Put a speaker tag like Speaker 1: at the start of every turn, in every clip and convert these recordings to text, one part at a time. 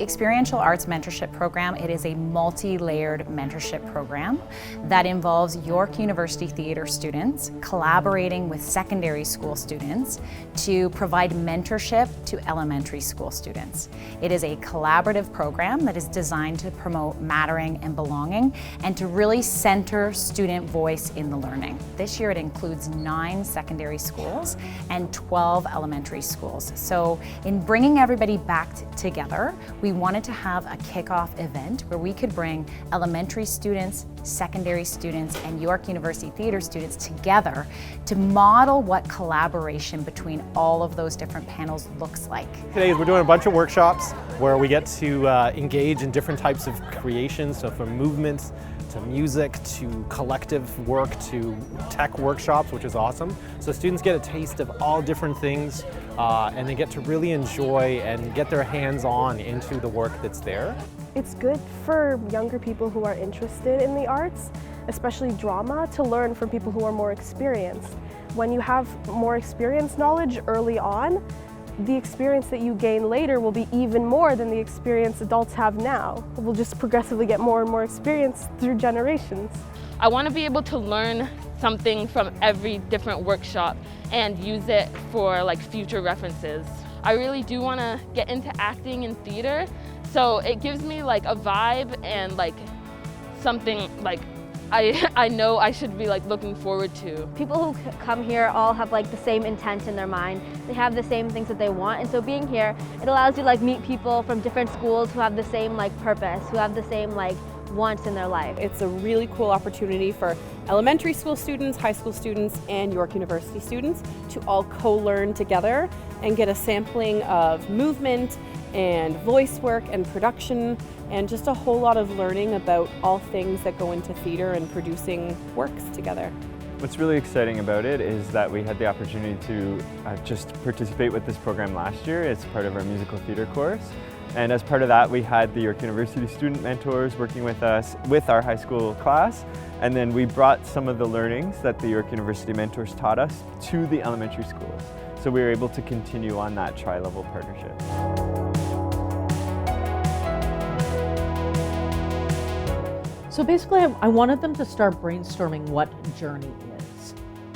Speaker 1: Experiential Arts Mentorship Program, it is a multi-layered mentorship program that involves York University Theatre students collaborating with secondary school students to provide mentorship to elementary school students. It is a collaborative program that is designed to promote mattering and belonging and to really center student voice in the learning. This year it includes 9 secondary schools and 12 elementary schools. So in bringing everybody back together, we wanted to have a kickoff event where we could bring elementary students, secondary students, and York University Theatre students together to model what collaboration between all of those different panels looks like.
Speaker 2: Today we're doing a bunch of workshops where we get to engage in different types of creations, so from movements to music to collective work to tech workshops, which is awesome. So students get a taste of all different things and they get to really enjoy and get their hands on into the work that's there.
Speaker 3: It's good for younger people who are interested in the arts, especially drama, to learn from people who are more experienced. When you have more experience knowledge early on, the experience that you gain later will be even more than the experience adults have now. We'll just progressively get more and more experience through generations.
Speaker 4: I want to be able to learn something from every different workshop and use it for future references. I really do want to get into acting and theater, so it gives me a vibe and something I know I should be looking forward to.
Speaker 5: People who come here all have the same intent in their mind. They have the same things that they want, and so being here, it allows you to meet people from different schools who have the same purpose, who have the same wants in their life.
Speaker 6: It's a really cool opportunity for elementary school students, high school students, and York University students to all co-learn together and get a sampling of movement and voice work and production and just a whole lot of learning about all things that go into theatre and producing works together.
Speaker 7: What's really exciting about it is that we had the opportunity to just participate with this program last year as part of our musical theatre course. And as part of that, we had the York University student mentors working with us with our high school class. And then we brought some of the learnings that the York University mentors taught us to the elementary schools. So we were able to continue on that tri-level partnership.
Speaker 8: So basically, I wanted them to start brainstorming what journey is,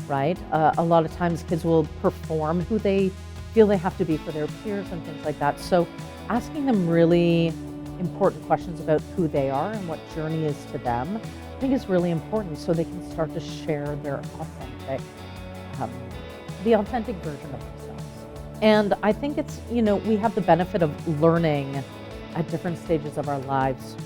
Speaker 8: right? A lot of times kids will perform who they feel they have to be for their peers and things like that. So asking them really important questions about who they are and what journey is to them, I think is really important so they can start to share their authentic, the authentic version of themselves. And I think it's, we have the benefit of learning at different stages of our lives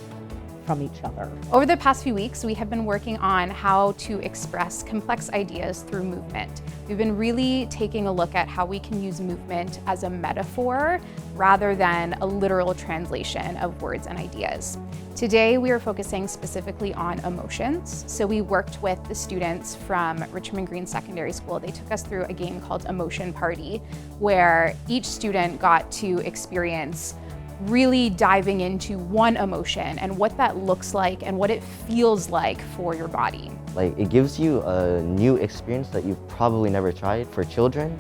Speaker 8: from each other.
Speaker 9: Over the past few weeks, we have been working on how to express complex ideas through movement. We've been really taking a look at how we can use movement as a metaphor rather than a literal translation of words and ideas. Today, we are focusing specifically on emotions. So we worked with the students from Richmond Green Secondary School. They took us through a game called Emotion Party, where each student got to experience really diving into one emotion and what that looks like and what it feels like for your body.
Speaker 10: It gives you a new experience that you've probably never tried. For children,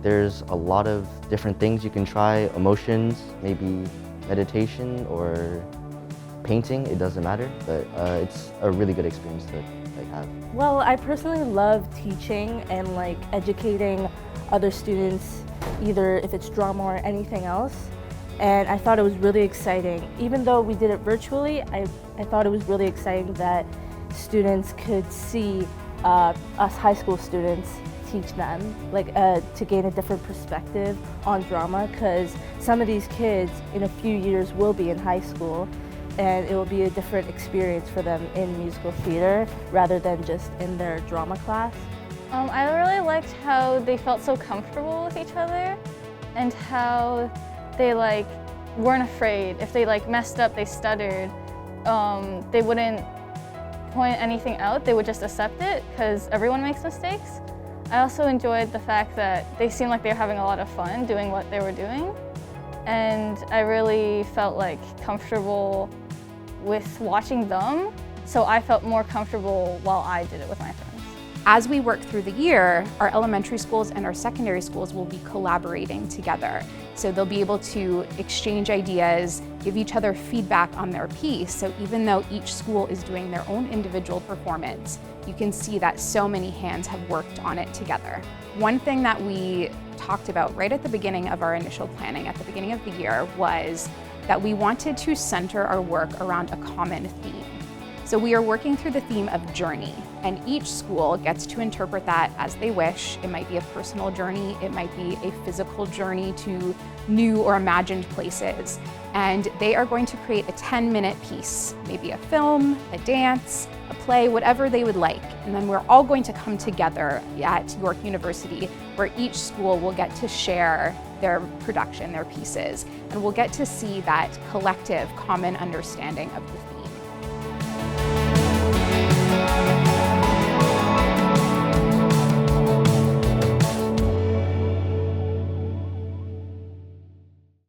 Speaker 10: there's a lot of different things you can try, emotions, maybe meditation or painting, it doesn't matter, but it's a really good experience to have.
Speaker 3: Well, I personally love teaching and educating other students, either if it's drama or anything else. And I thought it was really exciting. Even though we did it virtually, I thought it was really exciting that students could see us high school students teach them, to gain a different perspective on drama, because some of these kids in a few years will be in high school and it will be a different experience for them in musical theater rather than just in their drama class.
Speaker 11: I really liked how they felt so comfortable with each other and how they weren't afraid. If they messed up, they stuttered, they wouldn't point anything out, they would just accept it because everyone makes mistakes. I also enjoyed the fact that they seemed like they were having a lot of fun doing what they were doing, and I really felt comfortable with watching them, so I felt more comfortable while I did it with my friends.
Speaker 9: As we work through the year, our elementary schools and our secondary schools will be collaborating together. So they'll be able to exchange ideas, give each other feedback on their piece. So even though each school is doing their own individual performance, you can see that so many hands have worked on it together. One thing that we talked about right at the beginning of our initial planning, at the beginning of the year, was that we wanted to center our work around a common theme. So we are working through the theme of journey, and each school gets to interpret that as they wish. It might be a personal journey, it might be a physical journey to new or imagined places. And they are going to create a 10-minute piece, maybe a film, a dance, a play, whatever they would like. And then we're all going to come together at York University, where each school will get to share their production, their pieces, and we'll get to see that collective common understanding of the theme.